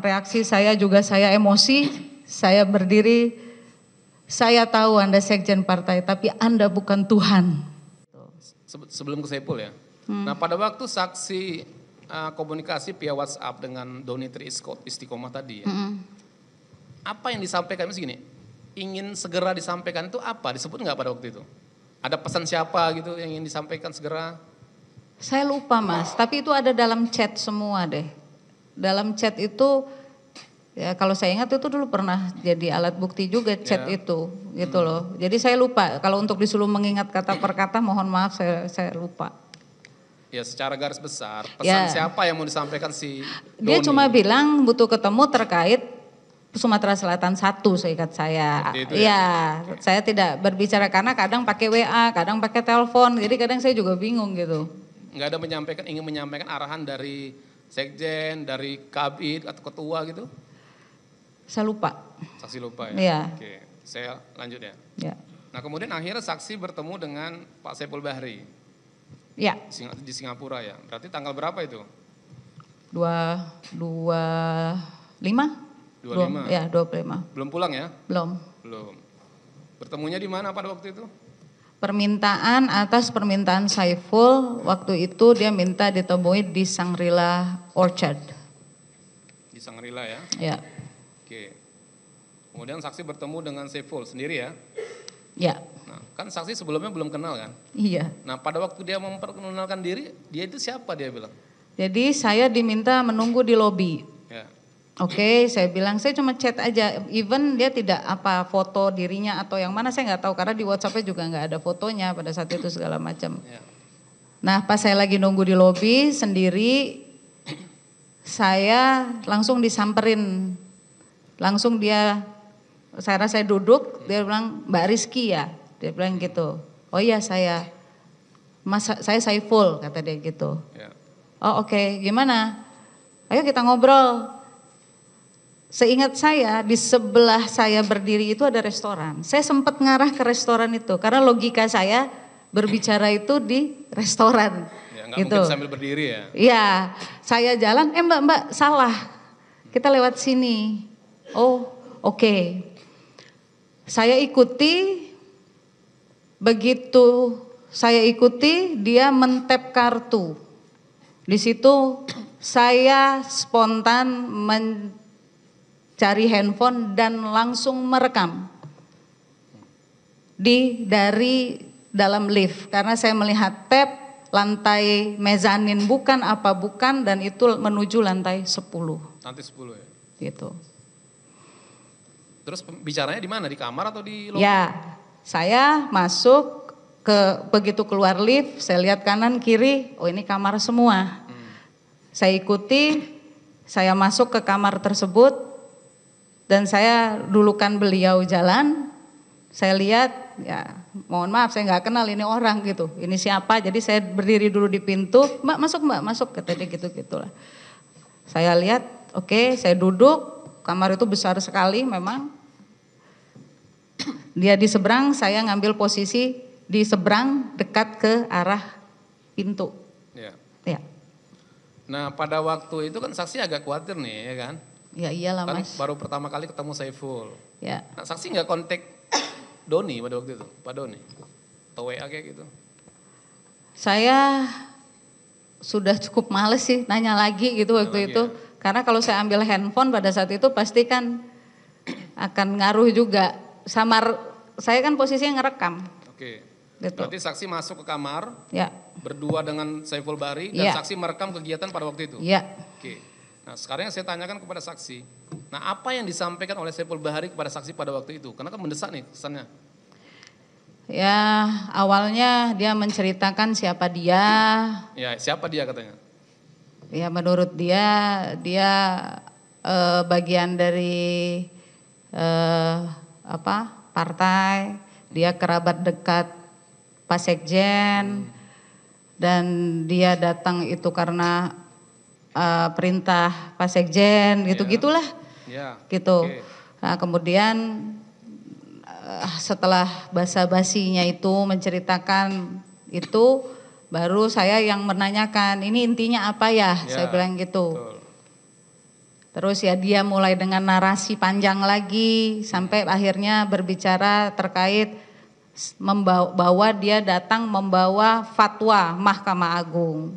reaksi saya juga saya emosi, saya berdiri, saya tahu Anda sekjen partai tapi Anda bukan Tuhan. Sebelum ke Saiful ya. Nah pada waktu saksi komunikasi via WhatsApp dengan Doni Tri Istiqomah tadi ya. Apa yang disampaikan begini? Ingin segera disampaikan itu apa? Disebut nggak pada waktu itu? Ada pesan siapa gitu yang ingin disampaikan segera? Saya lupa Mas, tapi itu ada dalam chat semua deh. Dalam chat itu, ya kalau saya ingat itu dulu pernah jadi alat bukti juga chat itu, gitu loh. Jadi saya lupa, kalau untuk disuruh mengingat kata per kata mohon maaf saya lupa. Ya secara garis besar, pesan siapa yang mau disampaikan si Doni? Dia cuma bilang butuh ketemu terkait Sumatera Selatan 1 seingat saya. Iya, saya tidak berbicara karena kadang pakai WA, kadang pakai telepon, jadi kadang saya juga bingung gitu. Nggak ada ingin menyampaikan arahan dari sekjen, dari kabid atau ketua gitu? Saya lupa. Saksi lupa ya? Iya. Oke, saya lanjut ya. Ya. Nah kemudian akhirnya saksi bertemu dengan Pak Saiful Bahri. Ya. Di Singapura ya. Berarti tanggal berapa itu? 25. 25. Ya, 25. Belum pulang ya? Belum. Bertemunya di mana pada waktu itu? Permintaan atas permintaan Saiful, waktu itu dia minta ditemui di Shangri-La Orchard. Di Shangri-La ya? Ya. Oke. Kemudian saksi bertemu dengan Saiful sendiri ya? Ya. Nah, kan saksi sebelumnya belum kenal kan? Iya. Nah, pada waktu dia memperkenalkan diri, dia itu siapa dia bilang? Jadi saya diminta menunggu di lobi. Ya. Oke, saya bilang saya cuma chat aja, even dia tidak apa foto dirinya atau yang mana saya nggak tahu karena di WhatsApp-nya juga nggak ada fotonya pada saat itu segala macam. Ya. Nah pas saya lagi nunggu di lobi sendiri, saya langsung disamperin, langsung saya duduk, dia bilang Mbak Rizky ya, dia bilang gitu. Oh iya saya Saiful kata dia gitu. Ya. Oh oke, gimana? Ayo kita ngobrol. Seingat saya di sebelah saya berdiri itu ada restoran. Saya sempat ngarah ke restoran itu karena logika saya berbicara itu di restoran. Ya, nggak gitu. mungkin sambil berdiri ya? Iya, saya jalan, mbak salah, kita lewat sini. Oh oke. Saya ikuti, begitu saya ikuti dia men-tap kartu. Di situ saya spontan cari handphone dan langsung merekam dari dalam lift karena saya melihat tab lantai mezanin bukan dan itu menuju lantai 10. Lantai 10 ya? Gitu. Terus bicaranya di mana? Di kamar atau di lobi? Ya, saya masuk begitu keluar lift, saya lihat kanan kiri, oh ini kamar semua. Saya ikuti, saya masuk ke kamar tersebut. Dan saya dulukan beliau jalan, saya lihat, ya mohon maaf saya nggak kenal ini orang gitu, ini siapa, jadi saya berdiri dulu di pintu, mbak masuk, kata dia gitu-gitulah. Saya lihat, oke, saya duduk, kamar itu besar sekali memang, dia di seberang, saya ngambil posisi di seberang dekat ke arah pintu. Ya. Ya. Nah pada waktu itu kan saksi agak khawatir nih ya kan? Ya iyalah kan Mas. Baru pertama kali ketemu Saiful. Ya. Nah, saksi nggak kontak Doni pada waktu itu, Pak Doni? Atau WA kayak gitu? Saya sudah cukup males sih nanya lagi gitu waktu itu. Ya? Karena kalau saya ambil handphone pada saat itu pasti kan akan ngaruh juga. Saya kan posisinya ngerekam. Oke. Gitu. Berarti saksi masuk ke kamar, ya. Berdua dengan Saiful Bahri dan saksi merekam kegiatan pada waktu itu? Iya. Oke. Nah sekarang yang saya tanyakan kepada saksi, nah apa yang disampaikan oleh Saiful Bahri kepada saksi pada waktu itu? Karena kan mendesak nih kesannya. Ya awalnya dia menceritakan siapa dia. Ya siapa dia katanya? Ya menurut dia bagian dari partai, dia kerabat dekat Pak Sekjen dan dia datang itu karena perintah Pak Sekjen gitu-gitulah. Ya. Gitu. Okay. Nah, kemudian setelah basa-basinya itu menceritakan itu baru saya yang menanyakan ini intinya apa ya? Saya bilang gitu. Betul. Terus ya dia mulai dengan narasi panjang lagi sampai akhirnya berbicara terkait bahwa dia datang membawa fatwa Mahkamah Agung.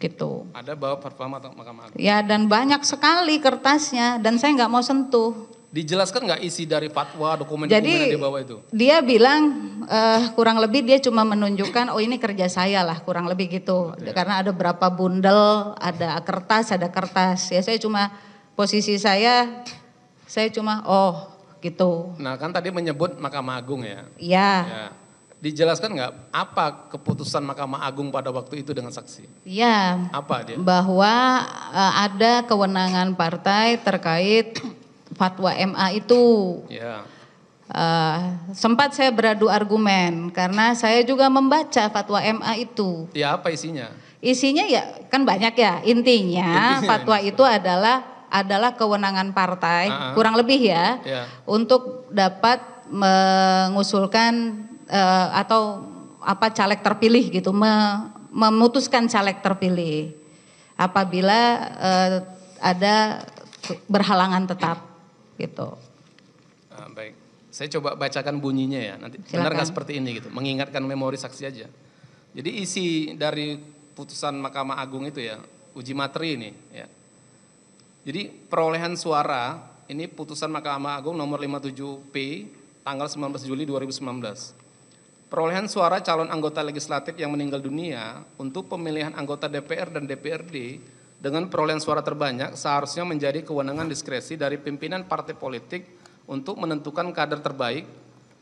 Gitu. Ada bawa fatwa Mahkamah Agung. Ya, dan banyak sekali kertasnya dan saya nggak mau sentuh. Dijelaskan nggak isi dari fatwa, dokumen-dokumen yang dibawa itu? Dia bilang kurang lebih dia cuma menunjukkan oh ini kerja saya lah, kurang lebih gitu. Karena ada berapa bundel, ada kertas. Ya saya cuma posisi saya cuma oh gitu. Nah kan tadi menyebut Mahkamah Agung ya? Iya. Ya. Dijelaskan nggak apa keputusan Mahkamah Agung pada waktu itu dengan saksi? Iya. Apa dia? Bahwa ada kewenangan partai terkait fatwa MA itu. Ya. Sempat saya beradu argumen karena saya juga membaca fatwa MA itu. Ya apa isinya? Isinya ya kan banyak ya. Intinya fatwa itu adalah kewenangan partai, kurang lebih ya, untuk dapat mengusulkan atau apa caleg terpilih gitu, memutuskan caleg terpilih apabila ada berhalangan tetap. Gitu. Baik, saya coba bacakan bunyinya ya. Nanti benar nggak seperti ini gitu, mengingatkan memori saksi aja. Jadi isi dari putusan Mahkamah Agung itu ya, uji materi ini ya. Jadi perolehan suara ini putusan Mahkamah Agung nomor 57P tanggal 19 Juli 2019. Perolehan suara calon anggota legislatif yang meninggal dunia untuk pemilihan anggota DPR dan DPRD dengan perolehan suara terbanyak seharusnya menjadi kewenangan diskresi dari pimpinan partai politik untuk menentukan kader terbaik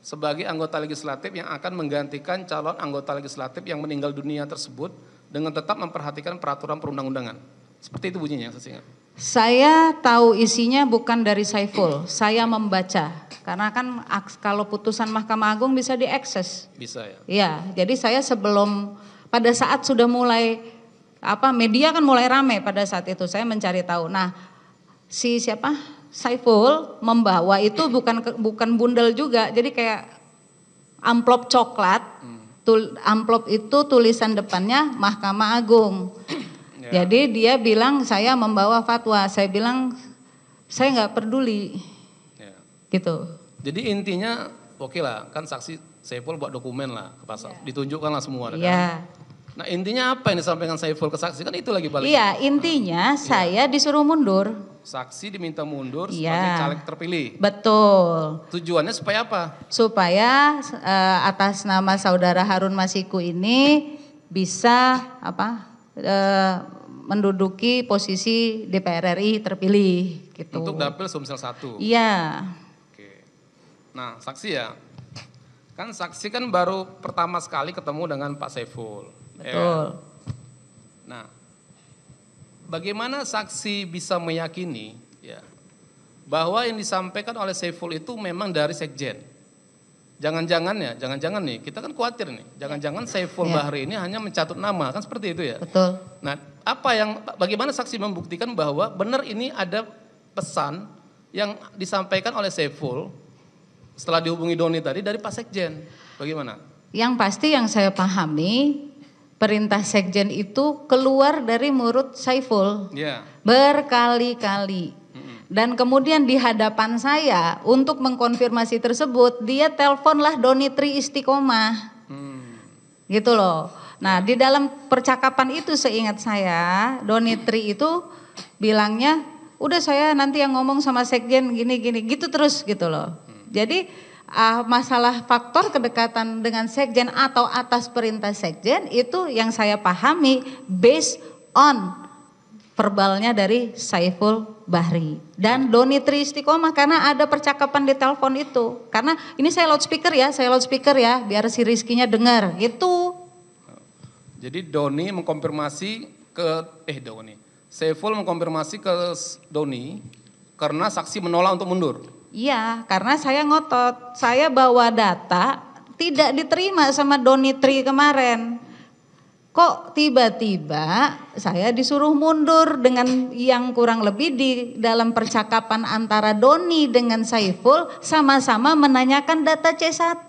sebagai anggota legislatif yang akan menggantikan calon anggota legislatif yang meninggal dunia tersebut dengan tetap memperhatikan peraturan perundang-undangan. Seperti itu bunyinya, saya ingat. Saya tahu isinya bukan dari Saiful, saya membaca. Karena kan kalau putusan Mahkamah Agung bisa diakses. Bisa ya? Iya, jadi saya pada saat sudah mulai media kan mulai ramai pada saat itu saya mencari tahu. Nah, Saiful membawa itu bukan bundel juga, jadi kayak amplop coklat. Amplop itu tulisan depannya Mahkamah Agung. Jadi dia bilang saya membawa fatwa, saya bilang saya nggak peduli. Gitu. Jadi intinya oke lah, kan saksi Saiful buat dokumen lah ke pasar, ditunjukkan lah semua. Iya. Kan? Nah intinya apa yang disampaikan Saiful ke saksi kan itu lagi balik. Iya intinya saya disuruh mundur. Saksi diminta mundur sebagai caleg terpilih. Betul. Tujuannya supaya apa? Supaya atas nama saudara Harun Masiku ini bisa menduduki posisi DPR RI terpilih gitu. Untuk dapil Sumsel 1. Iya. Oke. Nah saksi ya, kan saksi kan baru pertama sekali ketemu dengan Pak Saiful. Betul. Nah, bagaimana saksi bisa meyakini ya bahwa yang disampaikan oleh Saiful itu memang dari Sekjen? Jangan-jangan nih, kita kan khawatir nih, jangan-jangan Saiful Bahri ini hanya mencatut nama, kan seperti itu ya? Betul. Nah, bagaimana saksi membuktikan bahwa benar ini ada pesan yang disampaikan oleh Saiful setelah dihubungi Doni tadi dari Pak Sekjen? Bagaimana? Yang pasti yang saya pahami, perintah Sekjen itu keluar dari mulut Saiful berkali-kali. Dan kemudian di hadapan saya untuk mengkonfirmasi tersebut, dia teleponlah Doni Tri Istiqomah. Gitu loh. Nah di dalam percakapan itu seingat saya, Doni Tri itu bilangnya, udah saya nanti yang ngomong sama Sekjen gini-gini, gitu terus gitu loh. Jadi masalah faktor kedekatan dengan Sekjen atau atas perintah Sekjen itu yang saya pahami based on verbalnya dari Saiful Bahri dan Doni Tri Istiqomah karena ada percakapan di telepon itu. Karena ini saya loudspeaker ya biar si Rizkynya dengar gitu. Jadi Doni mengkonfirmasi Saiful mengkonfirmasi ke Doni karena saksi menolak untuk mundur. Iya, karena saya ngotot, saya bawa data tidak diterima sama Doni Tri kemarin. Kok tiba-tiba saya disuruh mundur dengan yang kurang lebih di dalam percakapan antara Doni dengan Saiful sama-sama menanyakan data C1.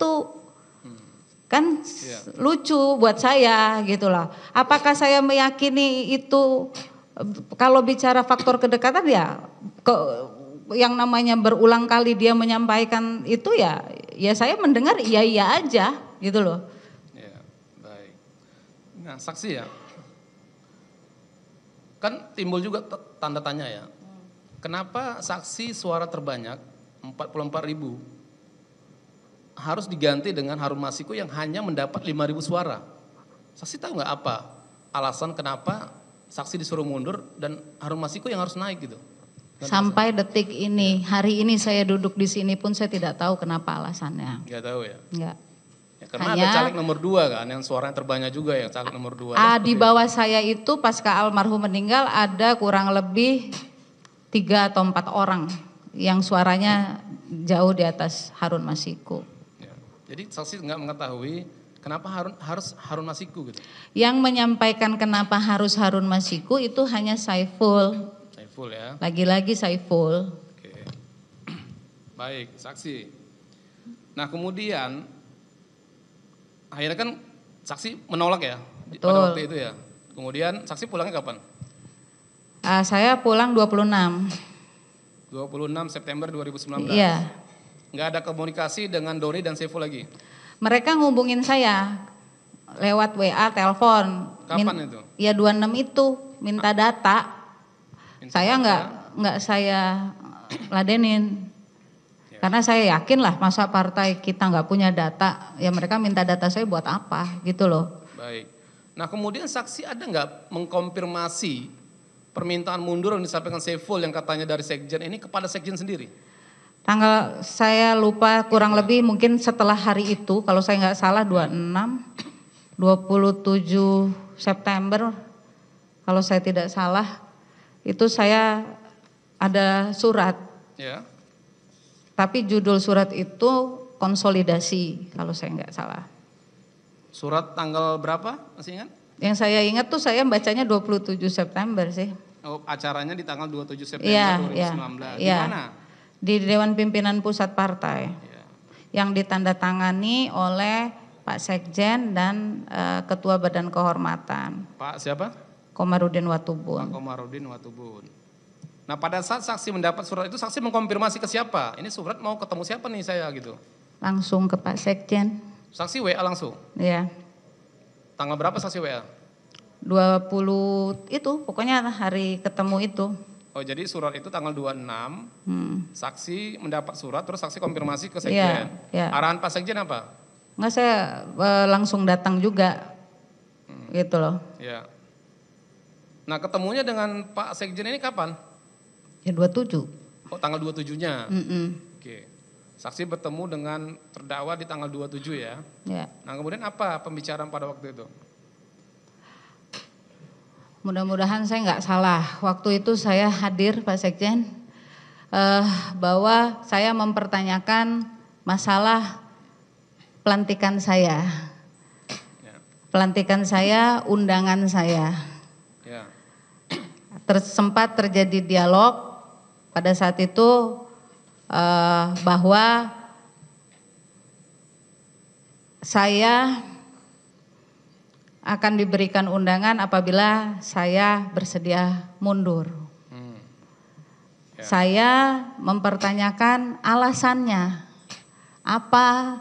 Kan lucu buat saya gitu loh. Apakah saya meyakini itu Kalau bicara faktor kedekatan ya yang namanya berulang kali dia menyampaikan itu ya saya mendengar iya aja gitu loh. Ya, baik. Nah, saksi ya. Kan timbul juga tanda tanya ya. Kenapa saksi suara terbanyak 44.000 harus diganti dengan Harun Masiku yang hanya mendapat 5.000 suara? Saksi tahu nggak apa alasan kenapa saksi disuruh mundur dan Harun Masiku yang harus naik gitu? Sampai detik ini, hari ini saya duduk di sini pun saya tidak tahu kenapa alasannya. Nggak tahu ya? Nggak. Ya, karena ada caleg nomor 2 kan, yang suaranya terbanyak juga ya, caleg nomor 2. Di bawah saya itu pasca almarhum meninggal ada kurang lebih 3 atau 4 orang yang suaranya jauh di atas Harun Masiku. Ya. Jadi saksi nggak mengetahui kenapa harus Harun Masiku gitu? Yang menyampaikan kenapa harus Harun Masiku itu hanya Saiful. Saiful ya. Lagi-lagi Saiful. Oke. Baik, saksi. Nah kemudian akhirnya kan saksi menolak ya. Betul. Pada waktu itu ya. Kemudian saksi pulangnya kapan? Saya pulang 26 September 2019. Iya. Nggak ada komunikasi dengan Doni dan Saiful lagi? Mereka ngubungin saya lewat WA, telepon. Kapan itu? Ya 26 itu minta data. Saya nggak saya ladenin. Ya. Karena saya yakin lah masa partai kita nggak punya data, ya mereka minta data saya buat apa gitu loh. Baik. Nah kemudian saksi ada nggak mengkonfirmasi permintaan mundur yang disampaikan Saiful yang katanya dari Sekjen ini kepada Sekjen sendiri? Tanggal saya lupa kurang lebih mungkin setelah hari itu, kalau saya nggak salah 27 September kalau saya tidak salah, itu saya ada surat. Ya. Tapi judul surat itu konsolidasi kalau saya nggak salah. Surat tanggal berapa masih ingat? Yang saya ingat tuh saya bacanya 27 September sih. Oh, acaranya di tanggal 27 September Iya, 2019. Di iya. mana? Di Dewan Pimpinan Pusat Partai. Ya. Yang ditandatangani oleh Pak Sekjen dan Ketua Badan Kehormatan. Pak siapa? Komarudin Pak Watubun. Komarudin Watubun. Nah pada saat saksi mendapat surat itu saksi mengkonfirmasi ke siapa? Ini surat mau ketemu siapa nih saya gitu? Langsung ke Pak Sekjen. Saksi WA langsung? Ya. Tanggal berapa saksi WA? 20 itu pokoknya hari ketemu itu. Oh jadi surat itu tanggal 26, saksi mendapat surat terus saksi konfirmasi ke Sekjen. Iya, iya. Arahan Pak Sekjen apa? Enggak, saya langsung datang juga. Gitu loh. Ya. Nah ketemunya dengan Pak Sekjen ini kapan? Ya 27. Oh tanggal 27-nya. Mm-mm. Oke. Saksi bertemu dengan terdakwa di tanggal 27 ya. Ya. Nah kemudian apa pembicaraan pada waktu itu? Mudah-mudahan saya nggak salah. Waktu itu saya hadir Pak Sekjen, bahwa saya mempertanyakan masalah pelantikan saya. Ya. Pelantikan saya, undangan saya. Ya. Sempat terjadi dialog pada saat itu bahwa saya akan diberikan undangan apabila saya bersedia mundur. Ya. Saya mempertanyakan alasannya apa.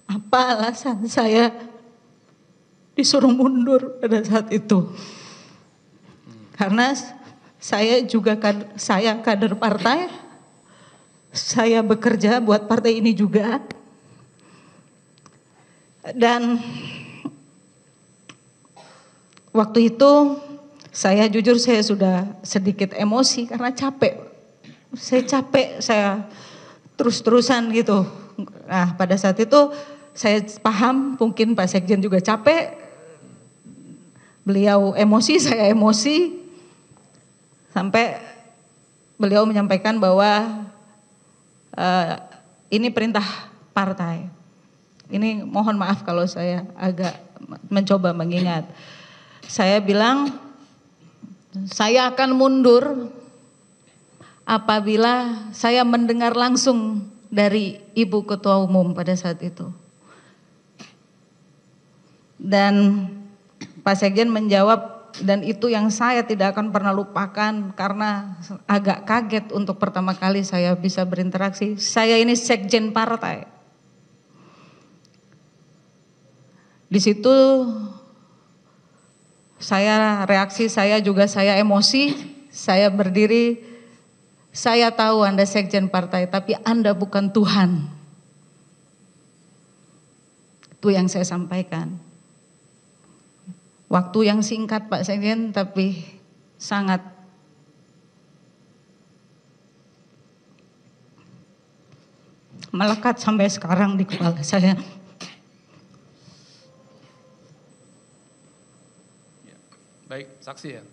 Apa alasan saya disuruh mundur pada saat itu? Karena saya juga saya kader partai, saya bekerja buat partai ini juga, dan waktu itu saya jujur saya sudah sedikit emosi karena capek. Saya capek, saya terus-terusan gitu. Nah pada saat itu saya paham mungkin Pak Sekjen juga capek, beliau emosi, saya emosi, sampai beliau menyampaikan bahwa ini perintah partai. Ini mohon maaf kalau saya agak mencoba mengingat. Saya bilang saya akan mundur apabila saya mendengar langsung dari Ibu Ketua Umum pada saat itu. Dan Pak Sekjen menjawab, dan itu yang saya tidak akan pernah lupakan karena agak kaget untuk pertama kali saya bisa berinteraksi. Saya ini sekjen partai. Di situ reaksi saya juga saya emosi, saya berdiri, saya tahu Anda sekjen partai tapi Anda bukan Tuhan. Itu yang saya sampaikan. Waktu yang singkat Pak Sekjen tapi sangat melekat sampai sekarang di kepala saya. Baik, saksi ya.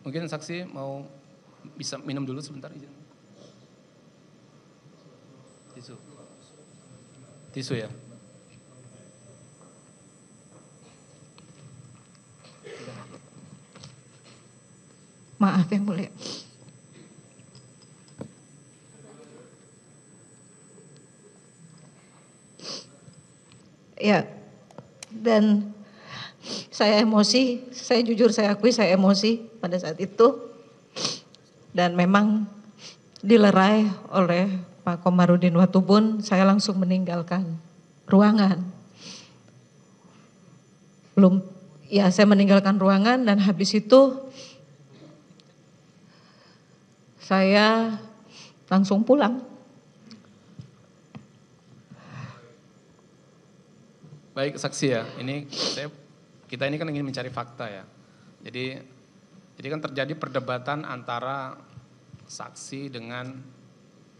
Mungkin saksi mau bisa minum dulu sebentar, izin. Tisu. Tisu ya. Maaf yang mulia. Ya, dan saya emosi, saya jujur saya akui saya emosi pada saat itu. Dan memang dilerai oleh Pak Komarudin Watubun, saya langsung meninggalkan ruangan. Saya meninggalkan ruangan dan habis itu saya langsung pulang. Baik saksi ya, kita ini kan ingin mencari fakta ya. Jadi kan terjadi perdebatan antara saksi dengan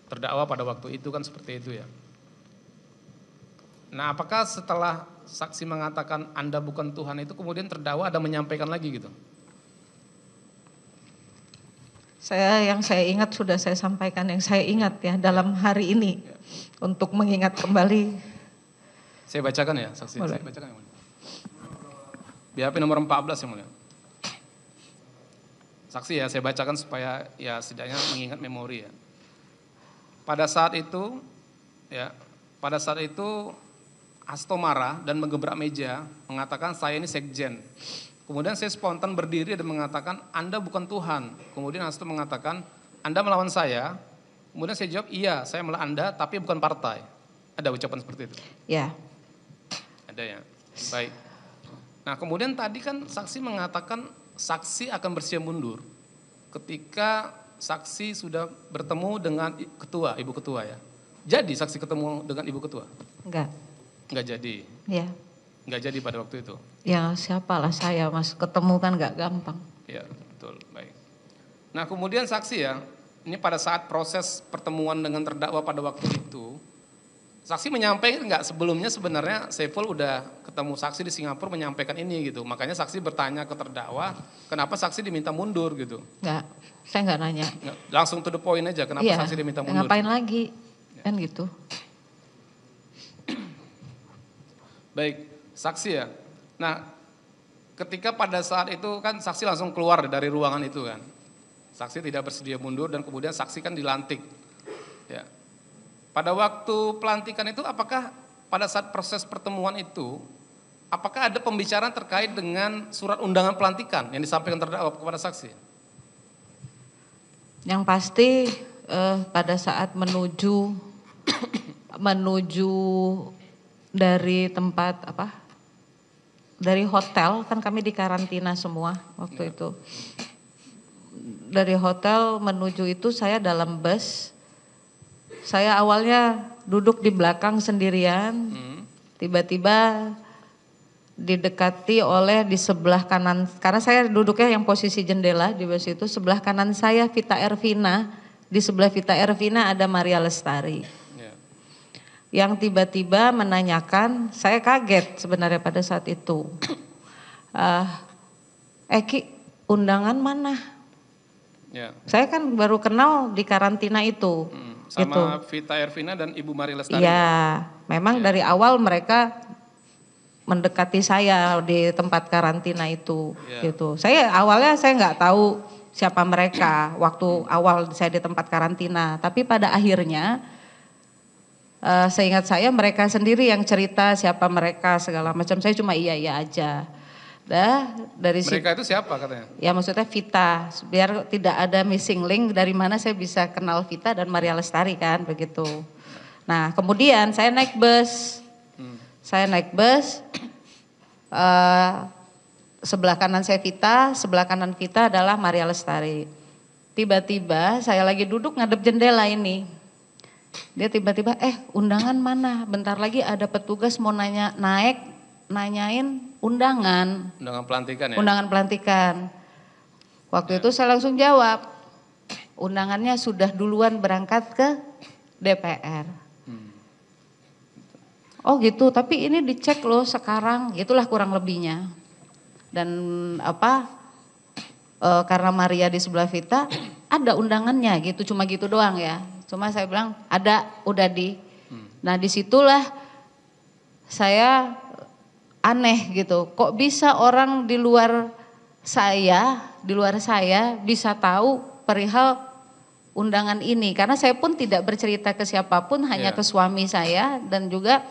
terdakwa pada waktu itu kan seperti itu ya. Nah apakah setelah saksi mengatakan Anda bukan Tuhan itu kemudian terdakwa ada menyampaikan lagi gitu? Yang saya ingat sudah saya sampaikan, yang saya ingat ya dalam hari ini ya. Untuk mengingat kembali. Saya bacakan ya saksi, saya bacakan yang mulia. BAP nomor 14 yang mulia. Saksi ya, saya bacakan supaya ya setidaknya mengingat memori ya. Pada saat itu Hasto marah dan menggebrak meja, mengatakan saya ini sekjen. Kemudian saya spontan berdiri dan mengatakan Anda bukan Tuhan. Kemudian Hasto mengatakan Anda melawan saya. Kemudian saya jawab iya, saya melawan Anda tapi bukan partai. Ada ucapan seperti itu? Ya. Ada ya, baik. Nah kemudian tadi kan saksi mengatakan saksi akan bersiap mundur ketika saksi sudah bertemu dengan ketua, ibu ketua ya. Jadi saksi ketemu dengan ibu ketua? Enggak. Enggak jadi? Ya. Enggak jadi pada waktu itu? Ya siapalah saya mas, ketemu kan enggak gampang. Ya betul, baik. Nah kemudian saksi ya, ini pada saat proses pertemuan dengan terdakwa pada waktu itu, saksi menyampaikan enggak sebelumnya sebenarnya Saiful udah ketemu saksi di Singapura menyampaikan ini gitu. Makanya saksi bertanya ke terdakwa, kenapa saksi diminta mundur gitu? Enggak, saya enggak nanya. Langsung to the point aja, kenapa saksi diminta mundur? Ngapain lagi, kan gitu. Baik, saksi ya. Nah, ketika pada saat itu kan saksi langsung keluar dari ruangan itu kan. Saksi tidak bersedia mundur dan kemudian saksi kan dilantik. Ya. Pada waktu pelantikan itu apakah pada saat proses pertemuan itu apakah ada pembicaraan terkait dengan surat undangan pelantikan yang disampaikan terdakwa kepada saksi? Yang pasti pada saat menuju dari tempat dari hotel, kan kami dikarantina semua waktu itu. Dari hotel menuju itu saya dalam bus. Saya awalnya duduk di belakang sendirian, tiba-tiba didekati oleh di sebelah kanan, karena saya duduknya yang posisi jendela di bus itu, sebelah kanan saya Vita Ervina, di sebelah Vita Ervina ada Maria Lestari. Yang tiba-tiba menanyakan, saya kaget sebenarnya pada saat itu. Eki, undangan mana? Ya. Saya kan baru kenal di karantina itu. Sama gitu. Vita Ervina dan Ibu Maria Lestari. Iya, memang dari awal mereka mendekati saya di tempat karantina itu gitu. Awalnya saya nggak tahu siapa mereka waktu awal saya di tempat karantina, tapi pada akhirnya seingat saya mereka sendiri yang cerita siapa mereka segala macam. Saya cuma iya aja. Dari mereka itu siapa katanya? Ya maksudnya Vita, biar tidak ada missing link dari mana saya bisa kenal Vita dan Maria Lestari kan begitu. Nah kemudian saya naik bus. Sebelah kanan saya Vita, sebelah kanan Vita adalah Maria Lestari. Tiba-tiba saya lagi duduk ngadep jendela ini. Dia tiba-tiba, undangan mana? Bentar lagi ada petugas mau nanyain undangan. Undangan pelantikan ya? Undangan pelantikan. Waktu itu saya langsung jawab, undangannya sudah duluan berangkat ke DPR. Oh gitu, tapi ini dicek loh sekarang, gitulah kurang lebihnya. Dan karena Maria di sebelah Vita, ada undangannya gitu, cuma gitu doang ya. Cuma saya bilang ada, udah di. Nah disitulah saya aneh gitu, kok bisa orang di luar saya bisa tahu perihal undangan ini. Karena saya pun tidak bercerita ke siapapun, hanya ke suami saya dan juga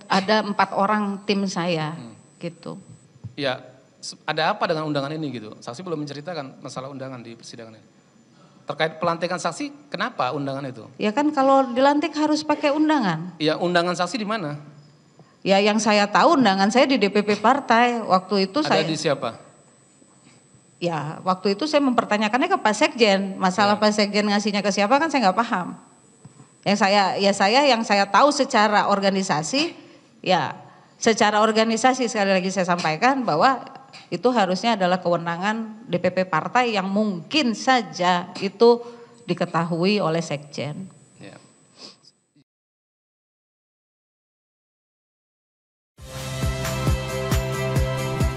ada 4 orang tim saya gitu. Ya, ada apa dengan undangan ini gitu? Saksi belum menceritakan masalah undangan di persidangan ini. Terkait pelantikan saksi, kenapa undangan itu? Ya kan kalau dilantik harus pakai undangan. Ya undangan saksi di mana? Ya yang saya tahu undangan saya di DPP partai. Waktu itu ada di siapa? Ya waktu itu saya mempertanyakannya ke Pak Sekjen. Masalah Pak Sekjen ngasihnya ke siapa kan saya nggak paham. Yang saya tahu secara organisasi, ya secara organisasi sekali lagi saya sampaikan bahwa itu harusnya adalah kewenangan DPP partai yang mungkin saja itu diketahui oleh Sekjen. Ya.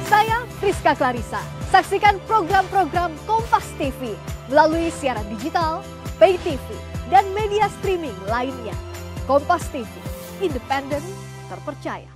Saya Friska Clarissa. Saksikan program-program Kompas TV melalui siaran digital, pay TV, dan media streaming lainnya. Kompas TV, independen, terpercaya.